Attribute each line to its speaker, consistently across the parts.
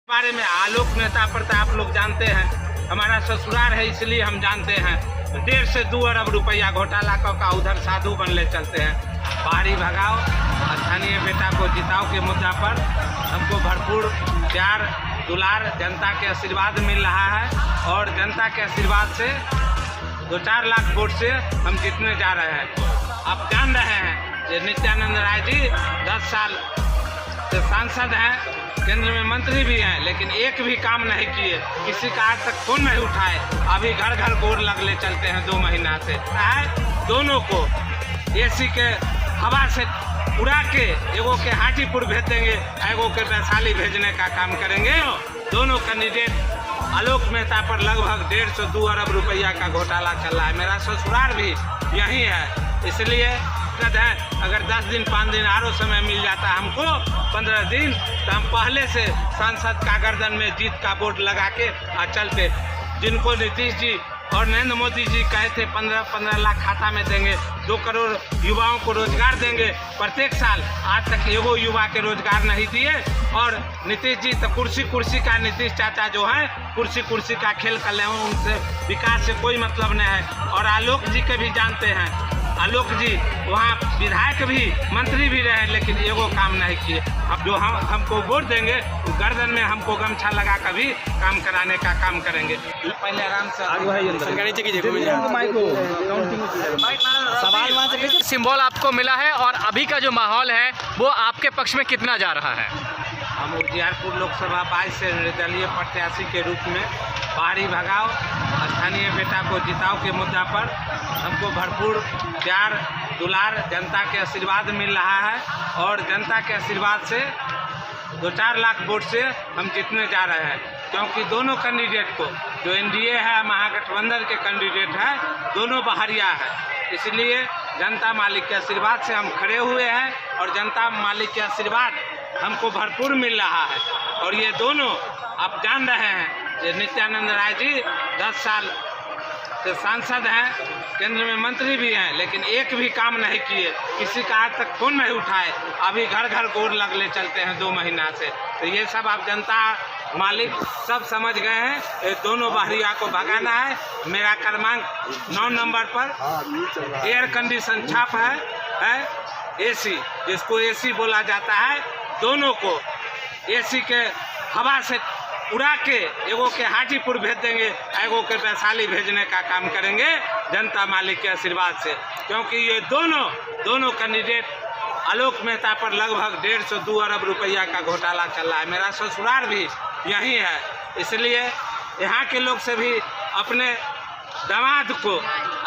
Speaker 1: बारे में आलोक नेता प्रताप लोग जानते हैं, हमारा ससुराल है इसलिए हम जानते हैं। 1.5 से 2 अरब रुपया घोटाला का उधर साधु बनले चलते हैं। बाहरी भगाओ, स्थानीय बेटा को जिताओ के मुद्दा पर हमको भरपूर प्यार दुलार जनता के आशीर्वाद मिल रहा है और जनता के आशीर्वाद से 2-4 लाख वोट से हम जीतने जा रहे हैं। आप जान रहे हैं कि नित्यानंद राय जी 10 साल से सांसद हैं, केंद्र में मंत्री भी हैं, लेकिन एक भी काम नहीं किए। किसी का आज तक फोन नहीं उठाए। अभी घर घर गोर लगले चलते हैं 2 महीना से। दोनों को एसी के हवा से उड़ा के एगो के हाजीपुर भेज देंगे, एगो के वैशाली भेजने का काम करेंगे। दोनों कैंडिडेट आलोक मेहता पर लगभग 1.5 से 2 अरब रुपया का घोटाला चल रहा है। मेरा ससुराल भी यही है, इसलिए है अगर 10 दिन 5 दिन आरो समय मिल जाता हमको 15 दिन, तो हम पहले से सांसद का गर्दन में जीत का बोर्ड लगा के चलते। जिनको नीतीश जी और नरेंद्र मोदी जी कहे थे 15 लाख खाता में देंगे, 2 करोड़ युवाओं को रोजगार देंगे प्रत्येक साल, आज तक एगो युवा के रोजगार नहीं दिए। और नीतीश जी तो कुर्सी का, नीतीश चाचा जो हैं कुर्सी का खेल कर रहे हैं, उनसे विकास से कोई मतलब नहीं है। और आलोक जी के भी जानते हैं, आलोक जी वहाँ विधायक भी मंत्री भी रहे, लेकिन एगो काम नहीं किए। अब जो हमको वोट देंगे गर्दन में हमको गमछा लगा कर भी काम कराने का काम करेंगे। पहले आराम से
Speaker 2: सवाल सिंबल आपको मिला है और अभी का जो माहौल है वो आपके पक्ष में कितना जा रहा है?
Speaker 1: हम उजियारपुर लोकसभा 22 से निर्दलीय प्रत्याशी के रूप में बाहरी भगाओ, स्थानीय बेटा को जिताओ के मुद्दा पर हमको भरपूर प्यार दुलार जनता के आशीर्वाद मिल रहा है और जनता के आशीर्वाद से 2-4 लाख वोट से हम जीतने जा रहे हैं। क्योंकि दोनों कैंडिडेट को, जो एनडीए है महागठबंधन के कैंडिडेट है, दोनों बाहरिया है, इसलिए जनता मालिक के आशीर्वाद से हम खड़े हुए हैं और जनता मालिक के आशीर्वाद हमको भरपूर मिल रहा है। और ये दोनों आप जान रहे हैं कि नित्यानंद राय जी 10 साल से सांसद हैं, केंद्र में मंत्री भी हैं, लेकिन एक भी काम नहीं किए। किसी का आज तक फोन नहीं उठाए। अभी घर घर गोर लगले चलते हैं 2 महीना से। तो ये सब आप जनता मालिक सब समझ गए हैं, ये दोनों बाहरिया को भगाना है। मेरा क्रमांक 9 नंबर पर एयर कंडीशन छाप है एसी, जिसको एसी बोला जाता है। दोनों को एसी के हवा से उड़ा के एगो के हाजीपुर भेज देंगे, एगो के वैशाली भेजने का काम करेंगे जनता मालिक के आशीर्वाद से। क्योंकि ये दोनों कैंडिडेट आलोक मेहता पर लगभग 1.5 से 2 अरब रुपया का घोटाला चल रहा है। मेरा ससुराल भी यही है, इसलिए यहाँ के लोग से भी अपने दामाद को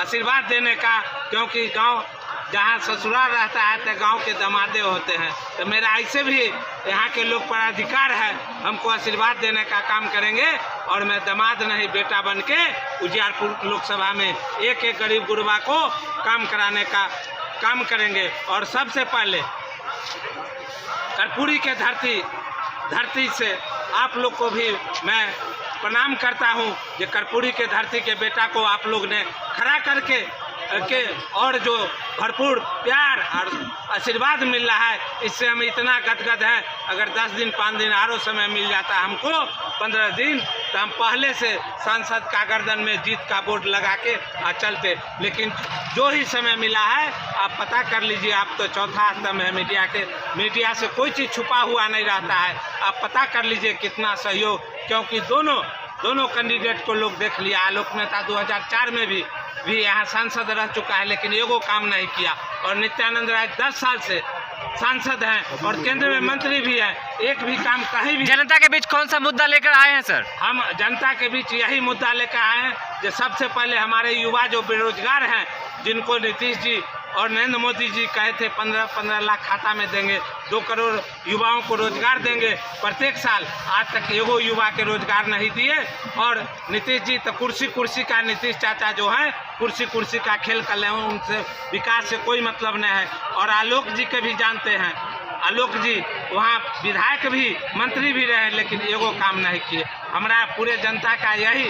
Speaker 1: आशीर्वाद देने का, क्योंकि गांव जहाँ ससुराल रहता है तो गांव के दामादे होते हैं। तो मेरा ऐसे भी यहाँ के लोग पर अधिकार है, हमको आशीर्वाद देने का काम करेंगे। और मैं दामाद नहीं बेटा बन के उजियारपुर लोकसभा में एक गरीब गुरबा को काम कराने का काम करेंगे। और सबसे पहले कर्पूरी के धरती से आप लोग को भी मैं प्रणाम करता हूँ कि कर्पूरी के धरती के बेटा को आप लोग ने खड़ा करके और जो भरपूर प्यार और आशीर्वाद मिल रहा है, इससे हम इतना गदगद हैं। अगर 10 दिन 5 दिन आरो समय मिल जाता हमको 15 दिन, तो हम पहले से सांसद का गर्दन में जीत का बोर्ड लगा के चलते। लेकिन जो ही समय मिला है आप पता कर लीजिए, आप तो चौथा स्तंभ है मीडिया से कोई चीज़ छुपा हुआ नहीं रहता है। आप पता कर लीजिए कितना सहयोग, क्योंकि दोनों कैंडिडेट को लोग देख लिया। आलोक मेहता 2004 में भी यहाँ सांसद रह चुका है, लेकिन एगो काम नहीं किया। और नित्यानंद राय 10 साल से सांसद हैं और केंद्र में मंत्री भी हैं, एक भी काम कहीं भी।
Speaker 2: जनता के बीच कौन सा मुद्दा लेकर आए हैं सर?
Speaker 1: हम जनता के बीच यही मुद्दा लेकर आए हैं कि सबसे पहले हमारे युवा जो बेरोजगार हैं, जिनको नीतीश जी और नरेंद्र मोदी जी कहे थे 15 लाख खाता में देंगे, 2 करोड़ युवाओं को रोजगार देंगे प्रत्येक साल, आज तक एगो युवा के रोजगार नहीं दिए। और नीतीश जी तो कुर्सी का, नीतीश चाचा जो हैं कुर्सी का खेल कर रहे हैं, उनसे विकास से कोई मतलब नहीं है। और आलोक जी के भी जानते हैं, आलोक जी वहाँ विधायक भी मंत्री भी रहे, लेकिन एगो काम नहीं किए। हमारा पूरे जनता का यही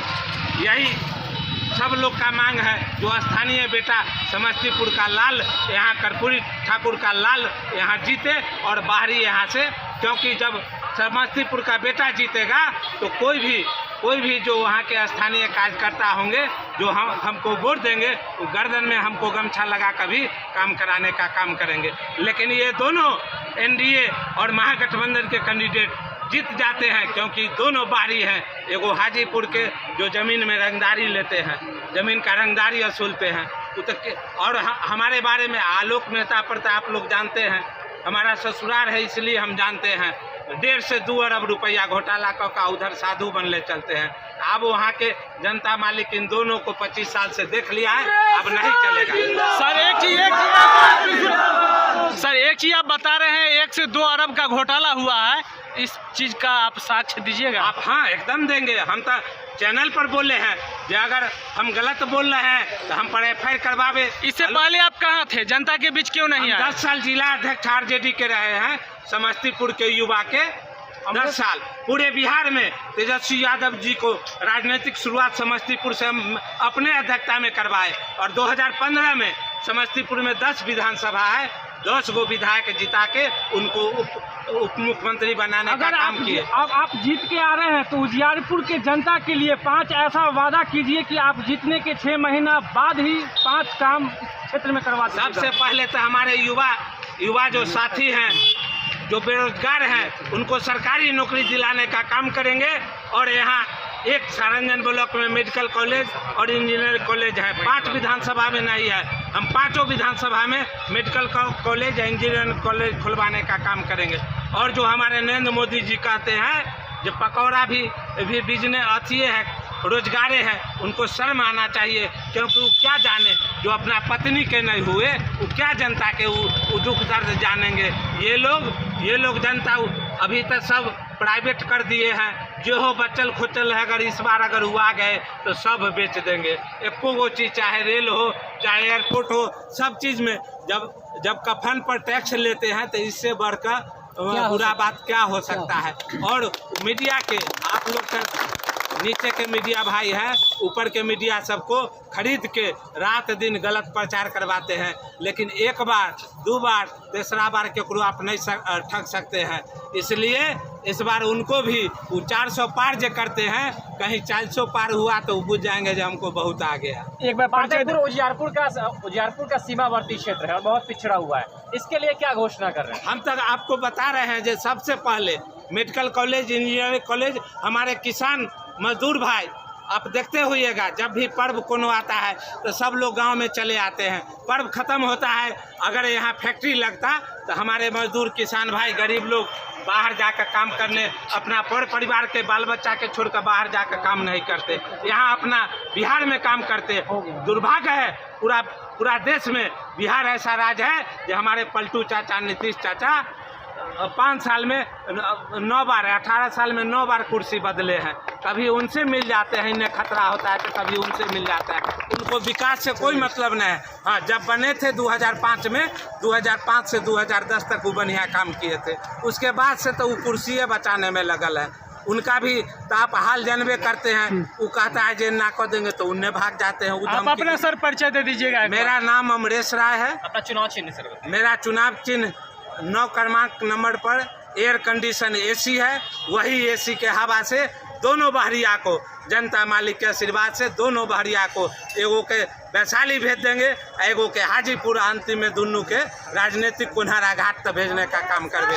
Speaker 1: सब लोग का मांग है, जो स्थानीय बेटा समस्तीपुर का लाल, यहाँ कर्पूरी ठाकुर का लाल यहाँ जीते और बाहरी यहाँ से, क्योंकि जब समस्तीपुर का बेटा जीतेगा तो कोई भी जो वहाँ के स्थानीय कार्यकर्ता होंगे जो हमको वोट देंगे वो गर्दन में हमको गमछा लगा कर भी काम कराने का काम करेंगे। लेकिन ये दोनों एनडीए और महागठबंधन के कैंडिडेट जीत जाते हैं, क्योंकि दोनों बाहरी हैं। एगो हाजीपुर के जो ज़मीन में रंगदारी लेते हैं, ज़मीन का रंगदारी वसूलते हैं, और हमारे बारे में आलोक मेहता प्रताप लोग जानते हैं, हमारा ससुराल है इसलिए हम जानते हैं। 1.5 से 2 अरब रुपया घोटाला का उधर साधु बनले चलते हैं। अब वहाँ के जनता मालिक इन दोनों को 25 साल से देख लिया है, अब नहीं चलेगा।
Speaker 2: सर एक चीज आप बता रहे हैं 1 से 2 अरब का घोटाला हुआ है, इस चीज का आप साक्ष्य दीजिएगा?
Speaker 1: आप हाँ एकदम देंगे। हम तो चैनल पर बोले हैं कि अगर हम गलत बोल रहे हैं तो हम पर FIR करवावे।
Speaker 2: इससे पहले आप कहाँ थे, जनता के बीच क्यों नहीं आए?
Speaker 1: 10 साल जिला अध्यक्ष RJD के रहे हैं, समस्तीपुर के युवा के 10 साल। पूरे बिहार में तेजस्वी यादव जी को राजनीतिक शुरुआत समस्तीपुर से हम अपने अध्यक्षता में करवाए, और 2015 में समस्तीपुर में 10 विधानसभा है, 10 गो विधायक जिता के उनको उप मुख्यमंत्री बनाने का काम किए।
Speaker 3: अब आप जीत के आ रहे हैं तो उजियारपुर के जनता के लिए 5 ऐसा वादा कीजिए कि आप जीतने के 6 महीना बाद ही 5 काम क्षेत्र में करवा दीजिएगा।
Speaker 1: सबसे पहले तो हमारे युवा जो साथी हैं, जो बेरोजगार हैं, उनको सरकारी नौकरी दिलाने का काम करेंगे। और यहाँ एक सारंगन ब्लॉक में मेडिकल कॉलेज और इंजीनियरिंग कॉलेज है, 5 विधानसभा में नहीं है। हम 5 विधानसभा में मेडिकल कॉलेज या इंजीनियरिंग कॉलेज खुलवाने का काम करेंगे। और जो हमारे नरेंद्र मोदी जी कहते हैं जो पकौड़ा भी बिजनेस अथिए है, रोजगारे हैं, उनको शर्म आना चाहिए, क्योंकि वो क्या जाने जो अपना पत्नी के नहीं हुए, वो क्या जनता के वो दुख दर्द जानेंगे। ये लोग जनता अभी तक सब प्राइवेट कर दिए हैं। जो हो बचल खोचल है, अगर इस बार अगर हुआ गए तो सब बेच देंगे। एको गो चीज़, चाहे रेल हो चाहे एयरपोर्ट हो, सब चीज़ में जब कफन पर टैक्स लेते हैं तो इससे बढ़कर बुरा बात क्या हो सकता है। और मीडिया के आप लोग का नीचे के मीडिया भाई हैं, ऊपर के मीडिया सबको खरीद के रात दिन गलत प्रचार करवाते हैं, लेकिन 1 बार 2 बार 3रा बार केकरो आप नहीं ठग सकते हैं। इसलिए इस बार उनको भी वो 400 पार जो करते हैं, कहीं 400 पार हुआ तो वो बुझ जाएंगे जो हमको बहुत आ गया।
Speaker 3: एक बार उजियारपुर का सीमावर्ती क्षेत्र है और बहुत पिछड़ा हुआ है, इसके लिए क्या घोषणा कर रहे हैं?
Speaker 1: हम तक आपको बता रहे हैं जो सबसे पहले मेडिकल कॉलेज, इंजीनियरिंग कॉलेज, हमारे किसान मजदूर भाई आप देखते होइएगा, जब भी पर्व कोनो आता है तो सब लोग गांव में चले आते हैं। पर्व ख़त्म होता है, अगर यहाँ फैक्ट्री लगता तो हमारे मजदूर किसान भाई गरीब लोग बाहर जाकर काम करने, अपना परिवार के बाल बच्चा के छोड़कर बाहर जाकर काम नहीं करते, यहाँ अपना बिहार में काम करते। दुर्भाग्य है पूरा देश में बिहार ऐसा राज्य है जो हमारे पलटू चाचा, नीतीश चाचा 5 साल में 9 बार, 18 साल में 9 बार कुर्सी बदले हैं। कभी उनसे मिल जाते हैं, इन्हें खतरा होता है तो कभी उनसे मिल जाता है। उनको विकास से कोई मतलब नहीं है। हाँ, जब बने थे 2005 में, 2005 से 2010 तक वो बढ़िया काम किए थे, उसके बाद से तो वो कुर्सियाँ बचाने में लगल है। उनका भी तो आप हाल जानबे करते हैं, वो कहता है जे ना कर देंगे तो उन्हें भाग जाते हैं।
Speaker 3: आप अपना सर परिचय दे दीजिएगा।
Speaker 1: मेरा नाम अमरेश राय है।
Speaker 3: अपना चुनाव चिन्ह सर?
Speaker 1: मेरा चुनाव चिन्ह 9 क्रमांक नंबर पर एयर कंडीशन AC है। वही AC के हवा से दोनों बहरिया को, जनता मालिक के आशीर्वाद से दोनों बहरिया को, एगो के वैशाली भेज देंगे, एगो के हाजीपुर, अंतिम में दोनों के राजनीतिक कुन्हारा घाट तक भेजने का काम करबे।